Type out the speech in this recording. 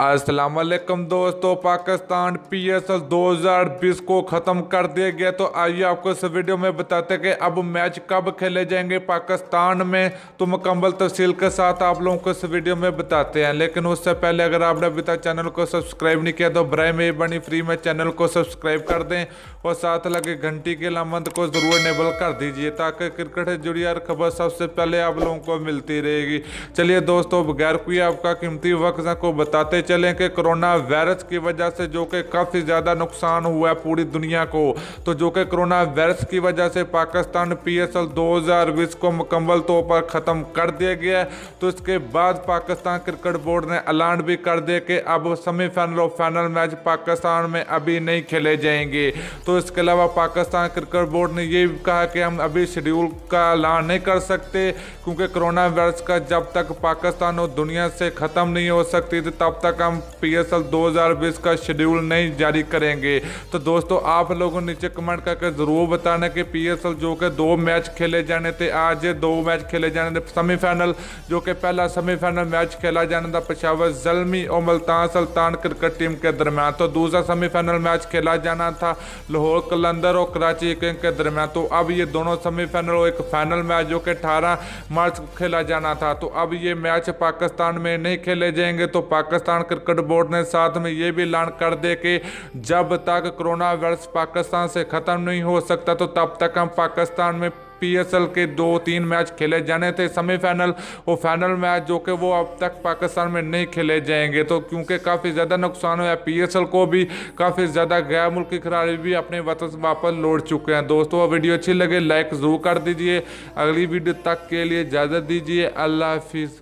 अस्सलाम वालेकुम दोस्तों, पाकिस्तान पीएसएल 2020 को ख़त्म कर दिया गया। तो आइए आपको इस वीडियो में बताते हैं कि अब मैच कब खेले जाएंगे पाकिस्तान में। तो मुकम्मल तफसील के साथ आप लोगों को इस वीडियो में बताते हैं। लेकिन उससे पहले अगर आपने अभी तक चैनल को सब्सक्राइब नहीं किया तो बराए मेहरबानी फ्री में चैनल को सब्सक्राइब कर दें और साथ लगे घंटी के लामंद को ज़रूर इनेबल कर दीजिए ताकि क्रिकेट से जुड़ी हर खबर सबसे पहले आप लोगों को मिलती रहेगी। चलिए दोस्तों, बगैर कोई आपका कीमती वक्त को बताते चलें कि कोरोना वायरस की वजह से जो कि काफ़ी ज़्यादा नुकसान हुआ है पूरी दुनिया को, तो जो कि कोरोना वायरस की वजह से पाकिस्तान पीएसएल 2020 को मुकम्मल तौर पर ख़त्म कर दिया गया है। तो इसके बाद पाकिस्तान क्रिकेट बोर्ड ने ऐलान भी कर दिया कि अब सेमीफाइनल और फाइनल मैच पाकिस्तान में अभी नहीं खेले जाएंगे। तो इसके अलावा पाकिस्तान क्रिकेट बोर्ड ने ये भी कहा कि हम अभी शेड्यूल का ऐलान नहीं कर सकते क्योंकि कोरोना वायरस का जब तक पाकिस्तान और दुनिया से ख़त्म नहीं हो सकती तो तब तक हम पीएसएल 2020 का शेड्यूल नहीं जारी करेंगे। तो दोस्तों, आप लोगों नीचे कमेंट करके ज़रूर बताना कि पीएसएल जो कि 2 मैच खेले जाने थे, आज 2 मैच खेले जाने थे। सेमीफाइनल जो कि पहला सेमीफाइनल मैच खेला जाना था पेशावर ज़ल्मी और मुल्तान सुल्तान क्रिकेट टीम के दरमियान। तो दूसरा सेमीफाइनल मैच खेला जाना था लाहौर कलंदर और कराची किंग के दरमियान। तो अब ये दोनों सेमीफाइनल और एक फाइनल मैच जो कि 18 मार्च को खेला जाना था, तो अब ये मैच पाकिस्तान में नहीं खेले जाएंगे। तो पाकिस्तान क्रिकेट बोर्ड ने साथ में ये भी ऐलान कर दे कि जब तक कोरोना वायरस पाकिस्तान से ख़त्म नहीं हो सकता तो तब तक हम पाकिस्तान में पीएसएल के 2-3 मैच खेले जाने थे सेमीफाइनल और फाइनल मैच जो कि वो अब तक पाकिस्तान में नहीं खेले जाएंगे। तो क्योंकि काफ़ी ज़्यादा नुकसान हुआ है पीएसएल को भी, काफ़ी ज़्यादा गैर मुल्की खिलाड़ी भी अपने वतन वापस लौट चुके हैं। दोस्तों, वीडियो अच्छी लगे लाइक ज़रूर कर दीजिए। अगली वीडियो तक के लिए इजाज़त दीजिए। अल्लाह हाफिज़।